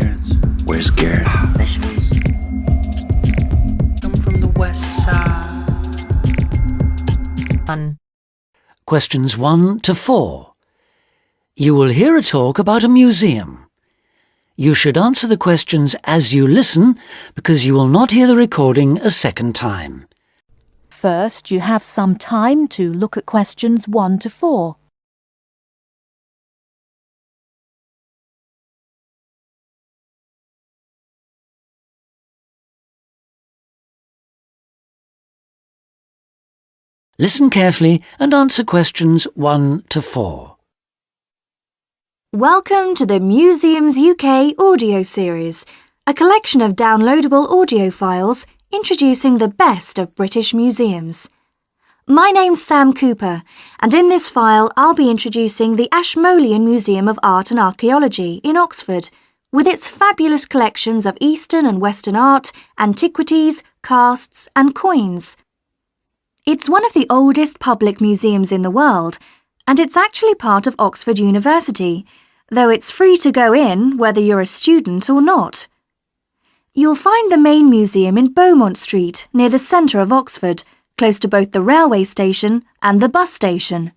Terrence? Where's Garrett? I'm from the west side. Questions 1 to 4. You will hear a talk about a museum. You should answer the questions as you listen because you will not hear the recording a second time. First, you have some time to look at questions 1 to 4. Listen carefully and answer questions 1 to 4. Welcome to the Museums UK audio series, a collection of downloadable audio files introducing the best of British museums. My name's Sam Cooper, and in this file I'll be introducing the Ashmolean Museum of Art and Archaeology in Oxford, with its fabulous collections of Eastern and Western art, antiquities, casts and coins. It's one of the oldest public museums in the world, and it's actually part of Oxford University, though it's free to go in whether you're a student or not. You'll find the main museum in Beaumont Street, near the centre of Oxford, close to both the railway station and the bus station.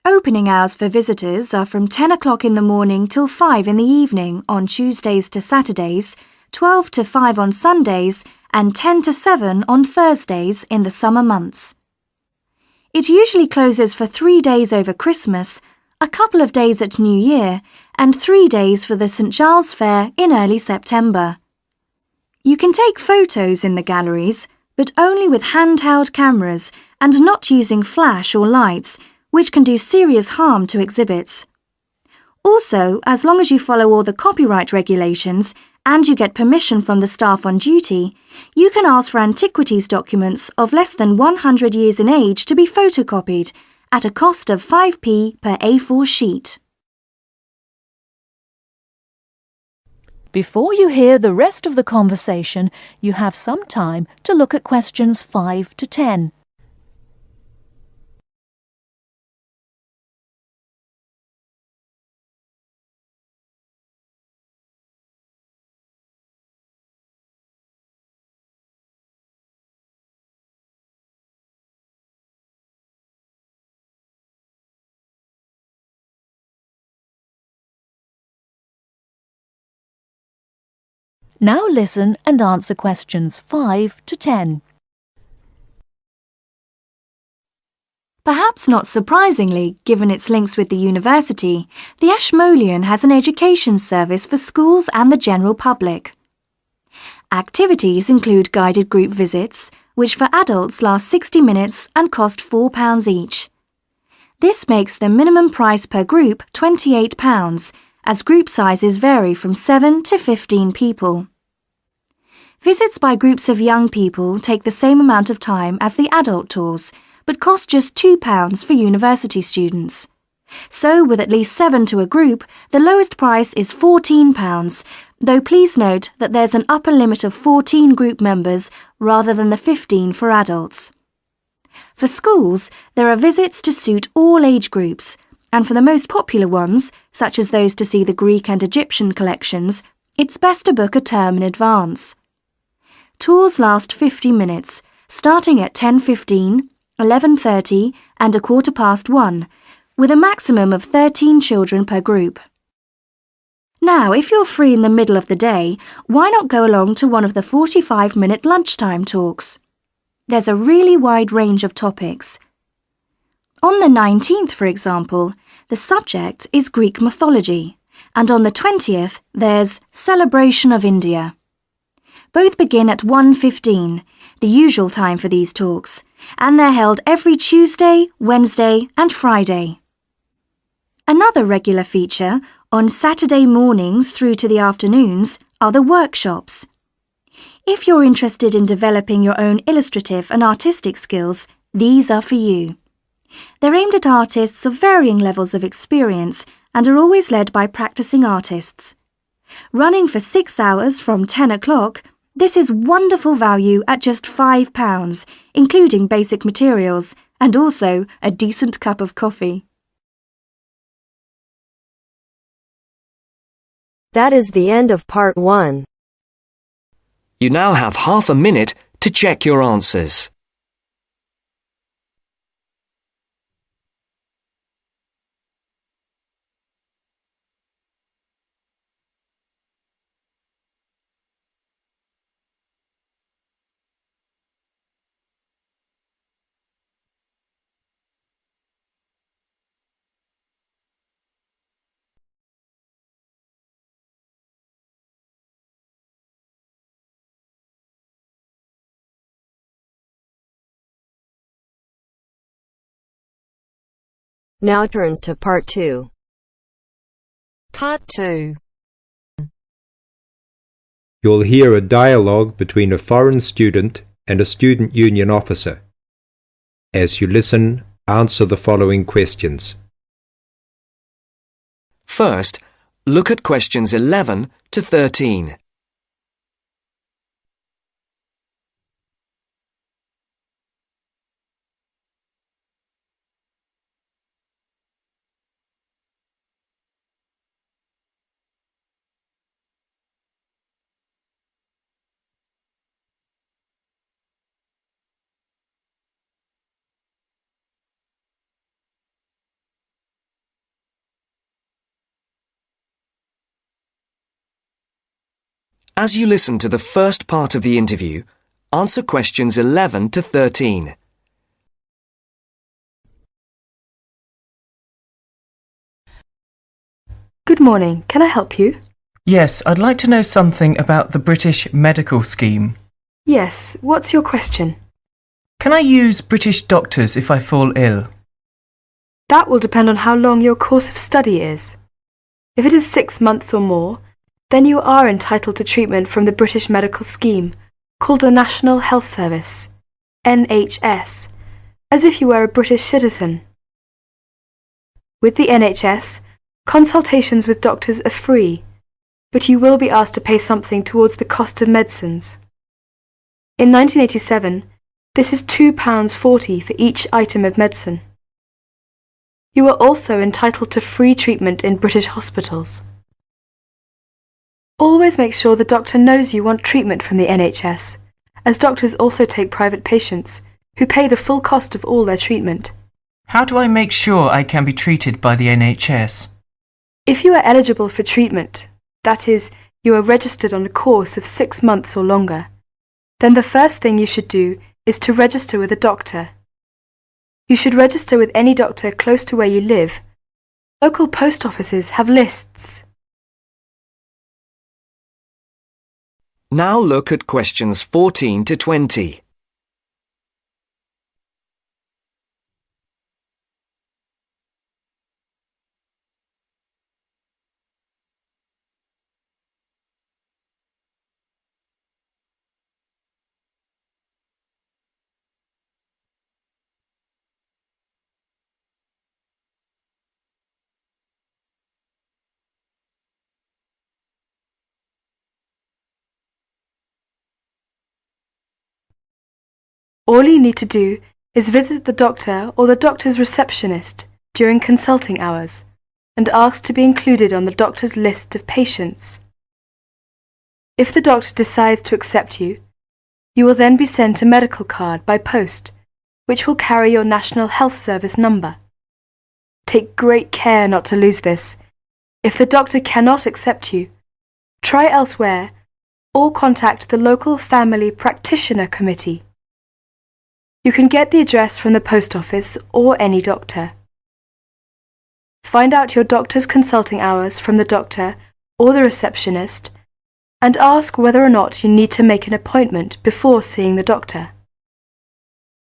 Opening hours for visitors are from 10 o'clock in the morning till 5 in the evening on Tuesdays to Saturdays, 12 to 5 on Sundays, and 10 to 7 on Thursdays in the summer months. It usually closes for 3 days over Christmas, a couple of days at New Year, and 3 days for the St Giles Fair in early September. You can take photos in the galleries, but only with handheld cameras and not using flash or lights, which can do serious harm to exhibits. Also, as long as you follow all the copyright regulations and you get permission from the staff on duty, you can ask for antiquities documents of less than 100 years in age to be photocopied at a cost of 5p per A4 sheet. Before you hear the rest of the conversation, you have some time to look at questions 5 to 10. Now listen and answer questions 5 to 10. Perhaps not surprisingly, given its links with the university, the Ashmolean has an education service for schools and the general public. Activities include guided group visits, which for adults last 60 minutes and cost £4 each. This makes the minimum price per group £28, as group sizes vary from 7 to 15 people. Visits by groups of young people take the same amount of time as the adult tours, but cost just £2 for university students. So, with at least 7 to a group, the lowest price is £14, though please note that there's an upper limit of 14 group members rather than the 15 for adults. For schools, there are visits to suit all age groups, and for the most popular ones, such as those to see the Greek and Egyptian collections, it's best to book a term in advance. Tours last 50 minutes, starting at 10:15, 11:30 and 1:15, with a maximum of 13 children per group. Now, if you're free in the middle of the day, why not go along to one of the 45-minute lunchtime talks? There's a really wide range of topics. On the 19th, for example, the subject is Greek mythology, and on the 20th, there's Celebration of India. Both begin at 1:15, the usual time for these talks, and they're held every Tuesday, Wednesday and Friday. Another regular feature, on Saturday mornings through to the afternoons, are the workshops. If you're interested in developing your own illustrative and artistic skills, these are for you. They're aimed at artists of varying levels of experience and are always led by practicing artists. Running for 6 hours from 10 o'clock, this is wonderful value at just £5, including basic materials, and also a decent cup of coffee. That is the end of part 1. You now have half a minute to check your answers. Now turns to part 2. Part 2. You'll hear a dialogue between a foreign student and a student union officer. As you listen, answer the following questions. First, look at questions 11 to 13. As you listen to the first part of the interview, answer questions 11 to 13. Good morning. Can I help you? Yes, I'd like to know something about the British medical scheme. Yes. What's your question? Can I use British doctors if I fall ill? That will depend on how long your course of study is. If it is 6 months or more, then you are entitled to treatment from the British medical scheme, called the National Health Service, NHS, as if you were a British citizen. With the NHS, consultations with doctors are free, but you will be asked to pay something towards the cost of medicines. In 1987, this is £2.40 for each item of medicine. You are also entitled to free treatment in British hospitals. Always make sure the doctor knows you want treatment from the NHS, as doctors also take private patients, who pay the full cost of all their treatment. How do I make sure I can be treated by the NHS? If you are eligible for treatment, that is, you are registered on a course of 6 months or longer, then the first thing you should do is to register with a doctor. You should register with any doctor close to where you live. Local post offices have lists. Now look at questions 14 to 20. All you need to do is visit the doctor or the doctor's receptionist during consulting hours and ask to be included on the doctor's list of patients. If the doctor decides to accept you, you will then be sent a medical card by post, which will carry your National Health Service number. Take great care not to lose this. If the doctor cannot accept you, try elsewhere or contact the local family practitioner committee. You can get the address from the post office or any doctor. Find out your doctor's consulting hours from the doctor or the receptionist and ask whether or not you need to make an appointment before seeing the doctor.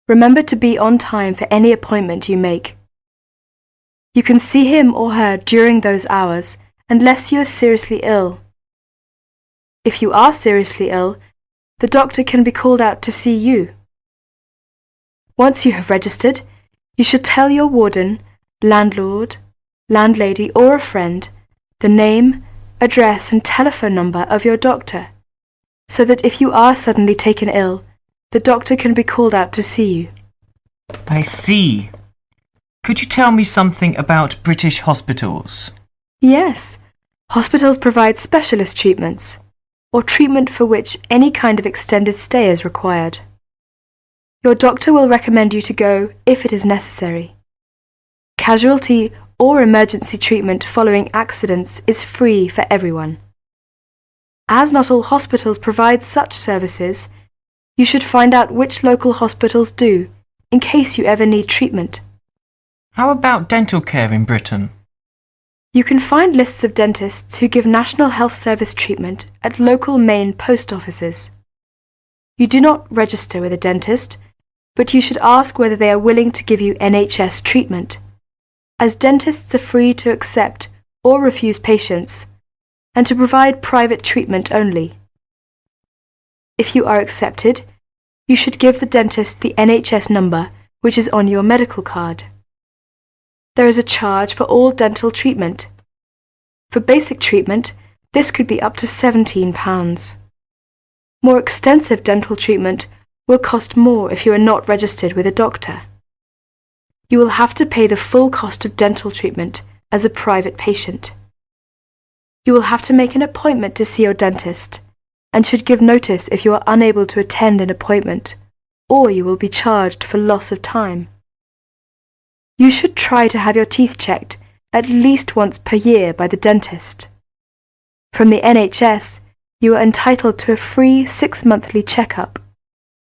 Remember to be on time for any appointment you make. You can see him or her during those hours unless you are seriously ill. If you are seriously ill, the doctor can be called out to see you. Once you have registered, you should tell your warden, landlord, landlady or a friend the name, address and telephone number of your doctor, so that if you are suddenly taken ill, the doctor can be called out to see you. I see. Could you tell me something about British hospitals? Yes, Hospitals provide specialist treatments, or treatment for which any kind of extended stay is required. Your doctor will recommend you to go if it is necessary. Casualty or emergency treatment following accidents is free for everyone. As not all hospitals provide such services, you should find out which local hospitals do, in case you ever need treatment. How about dental care in Britain? You can find lists of dentists who give National Health Service treatment at local main post offices. You do not register with a dentist, but you should ask whether they are willing to give you NHS treatment, as dentists are free to accept or refuse patients, and to provide private treatment only. If you are accepted, you should give the dentist the NHS number which is on your medical card. There is a charge for all dental treatment. For basic treatment, this could be up to £17. More extensive dental treatment will cost more if you are not registered with a doctor. You will have to pay the full cost of dental treatment as a private patient. You will have to make an appointment to see your dentist, and should give notice if you are unable to attend an appointment, or you will be charged for loss of time. You should try to have your teeth checked at least once per year by the dentist. From the NHS, you are entitled to a free 6-monthly checkup.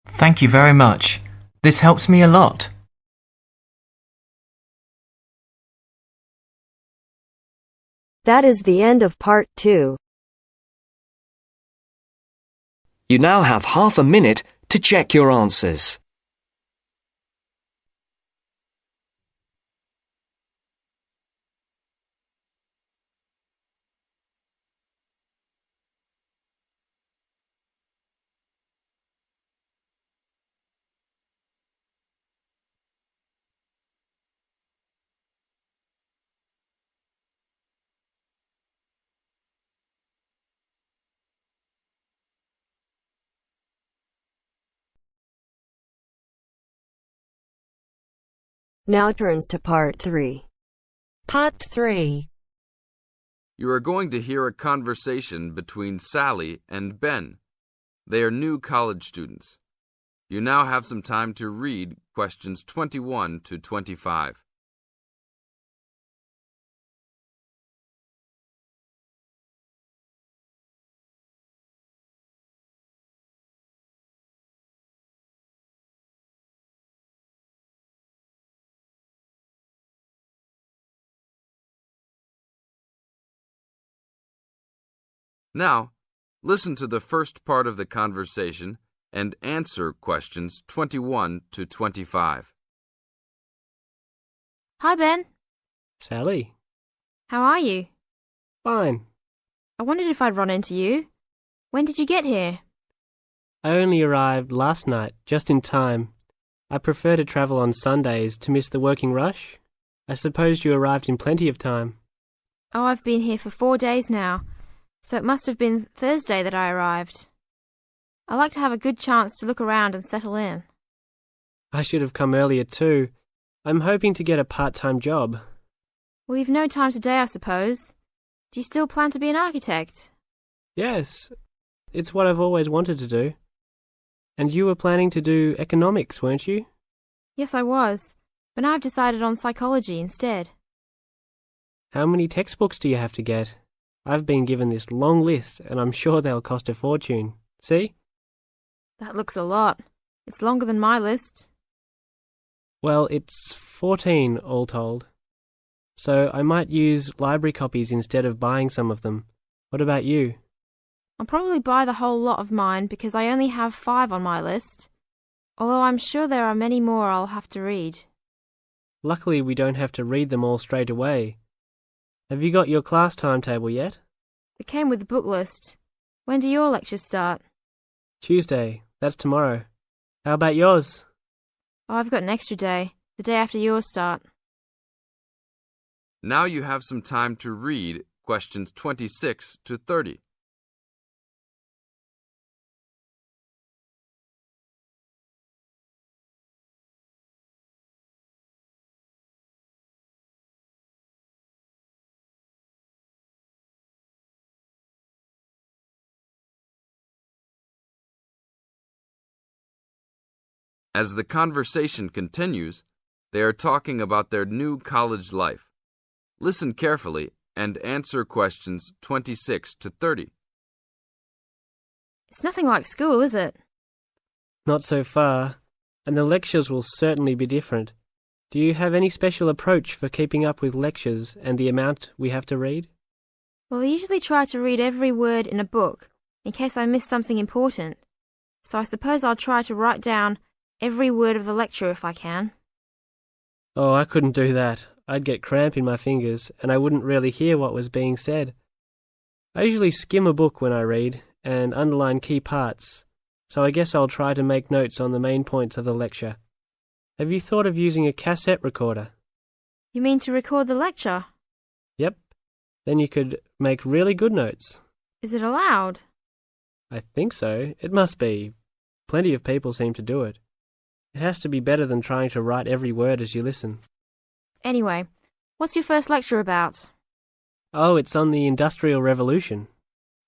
Thank you very much. This helps me a lot. That is the end of part 2. You now have half a minute to check your answers. Now turns to part 3. Part 3. You are going to hear a conversation between Sally and Ben. They are new college students. You now have some time to read questions 21 to 25. Now, listen to the first part of the conversation and answer questions 21 to 25. Hi, Ben. Sally. How are you? Fine. I wondered if I'd run into you. When did you get here? I only arrived last night, just in time. I prefer to travel on Sundays to miss the working rush. I suppose you arrived in plenty of time. Oh, I've been here for 4 days now, so it must have been Thursday that I arrived. I like to have a good chance to look around and settle in. I should have come earlier too. I'm hoping to get a part-time job. Well, you've no time today, I suppose. Do you still plan to be an architect? Yes, it's what I've always wanted to do. And you were planning to do economics, weren't you? Yes, I was, but now I've decided on psychology instead. How many textbooks do you have to get? I've been given this long list, and I'm sure they'll cost a fortune. See? That looks a lot. It's longer than my list. Well, it's 14 all told. So I might use library copies instead of buying some of them. What about you? I'll probably buy the whole lot of mine because I only have 5 on my list, although I'm sure there are many more I'll have to read. Luckily, we don't have to read them all straight away. Have you got your class timetable yet? It came with the book list. When do your lectures start? Tuesday. That's tomorrow. How about yours? Oh, I've got an extra day, the day after yours start. Now you have some time to read questions 26 to 30. As the conversation continues, they are talking about their new college life. Listen carefully and answer questions 26 to 30. It's nothing like school, is it? Not so far, and the lectures will certainly be different. Do you have any special approach for keeping up with lectures and the amount we have to read? Well, I usually try to read every word in a book, in case I miss something important. So I suppose I'll try to write down every word of the lecture if I can. Oh, I couldn't do that. I'd get cramp in my fingers, and I wouldn't really hear what was being said. I usually skim a book when I read, and underline key parts, so I guess I'll try to make notes on the main points of the lecture. Have you thought of using a cassette recorder? You mean to record the lecture? Yep. Then you could make really good notes. Is it allowed? I think so. It must be. Plenty of people seem to do it. It has to be better than trying to write every word as you listen. Anyway, what's your first lecture about? Oh, it's on the Industrial Revolution.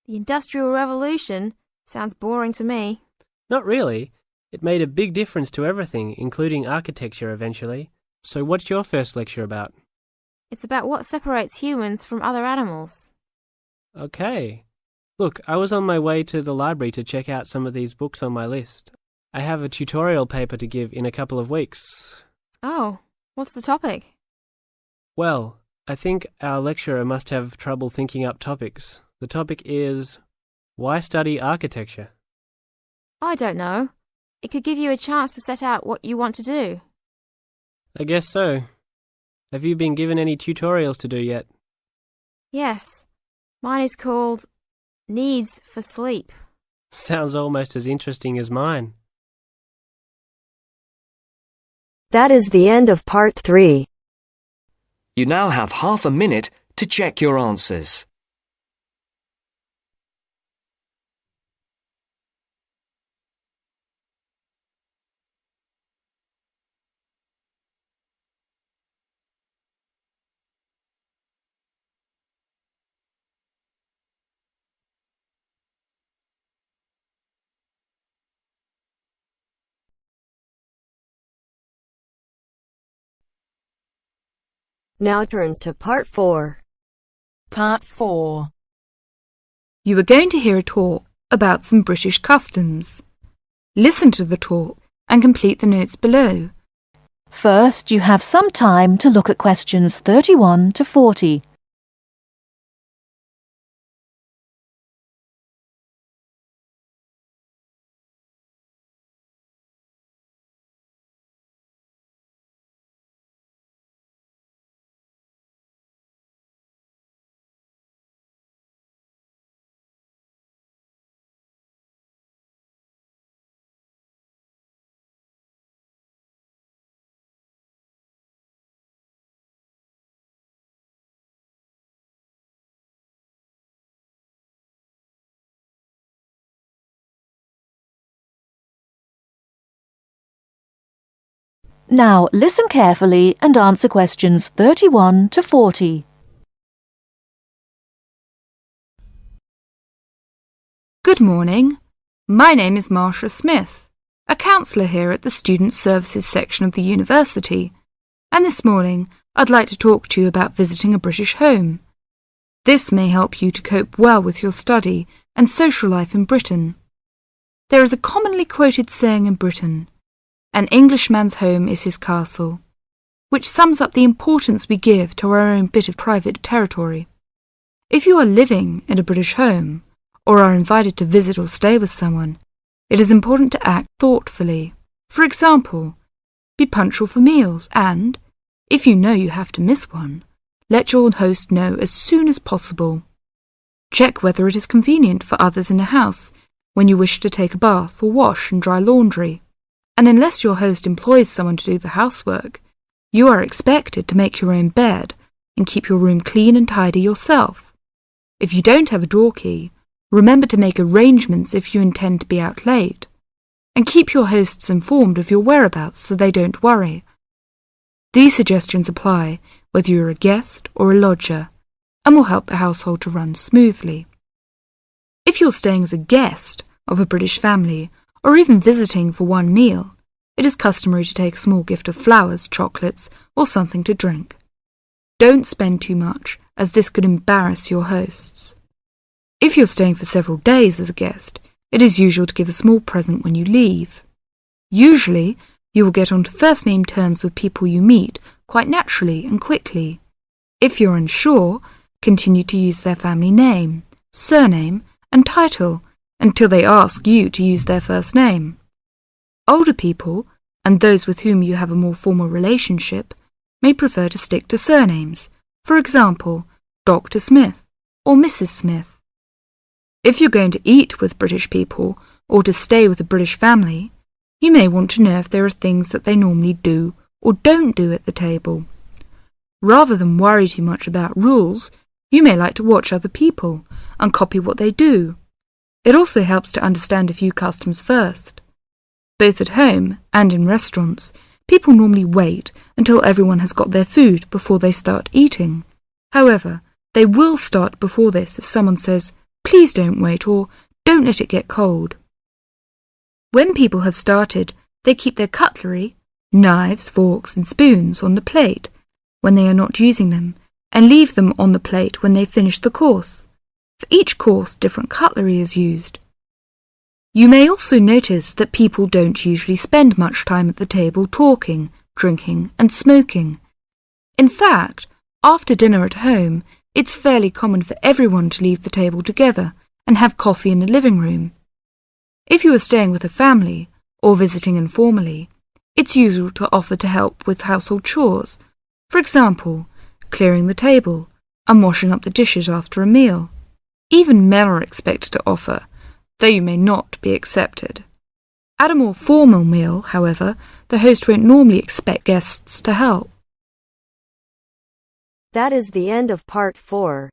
The Industrial Revolution? Sounds boring to me. Not really. It made a big difference to everything, including architecture eventually. So what's your first lecture about? It's about what separates humans from other animals. Okay. Look, I was on my way to the library to check out some of these books on my list. I have a tutorial paper to give in a couple of weeks. Oh, what's the topic? Well, I think our lecturer must have trouble thinking up topics. The topic is, why study architecture? I don't know. It could give you a chance to set out what you want to do. I guess so. Have you been given any tutorials to do yet? Yes. Mine is called Needs for Sleep. Sounds almost as interesting as mine. That is the end of part 3. You now have half a minute to check your answers. Now turns to part 4. Part 4. You are going to hear a talk about some British customs. Listen to the talk and complete the notes below. First, you have some time to look at questions 31 to 40. Now listen carefully and answer questions 31 to 40. Good morning. My name is Marsha Smith, a counsellor here at the Student Services section of the university, and this morning I'd like to talk to you about visiting a British home. This may help you to cope well with your study and social life in Britain. There is a commonly quoted saying in Britain, "An Englishman's home is his castle," which sums up the importance we give to our own bit of private territory. If you are living in a British home, or are invited to visit or stay with someone, it is important to act thoughtfully. For example, be punctual for meals and, if you know you have to miss one, let your host know as soon as possible. Check whether it is convenient for others in the house when you wish to take a bath or wash and dry laundry. And unless your host employs someone to do the housework, you are expected to make your own bed and keep your room clean and tidy yourself. If you don't have a door key, remember to make arrangements if you intend to be out late, and keep your hosts informed of your whereabouts so they don't worry. These suggestions apply whether you're a guest or a lodger, and will help the household to run smoothly. If you're staying as a guest of a British family, or even visiting for one meal, it is customary to take a small gift of flowers, chocolates, or something to drink. Don't spend too much, as this could embarrass your hosts. If you're staying for several days as a guest, it is usual to give a small present when you leave. Usually, you will get onto first-name terms with people you meet quite naturally and quickly. If you're unsure, continue to use their family name, surname, and title until they ask you to use their first name. Older people, and those with whom you have a more formal relationship, may prefer to stick to surnames, for example, Dr. Smith or Mrs. Smith. If you're going to eat with British people or to stay with a British family, you may want to know if there are things that they normally do or don't do at the table. Rather than worry too much about rules, you may like to watch other people and copy what they do. It also helps to understand a few customs first. Both at home and in restaurants, people normally wait until everyone has got their food before they start eating. However, they will start before this if someone says, "Please don't wait," or "Don't let it get cold." When people have started, they keep their cutlery, knives, forks and spoons on the plate when they are not using them, and leave them on the plate when they finish the course. For each course, different cutlery is used. You may also notice that people don't usually spend much time at the table talking, drinking and smoking. In fact, after dinner at home, it's fairly common for everyone to leave the table together and have coffee in the living room. If you are staying with a family or visiting informally, it's usual to offer to help with household chores, for example, clearing the table and washing up the dishes after a meal. Even men are expected to offer, though you may not be accepted. At a more formal meal, however, the host won't normally expect guests to help. That is the end of part 4.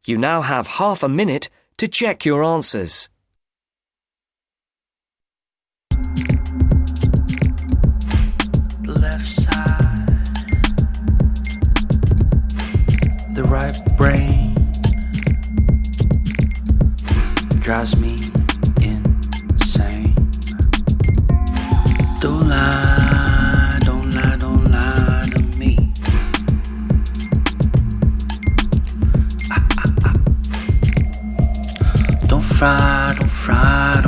You now have half a minute to check your answers. The left side, the right brain drives me insane. Don't lie, don't lie, don't lie to me. Don't fry, don't fry,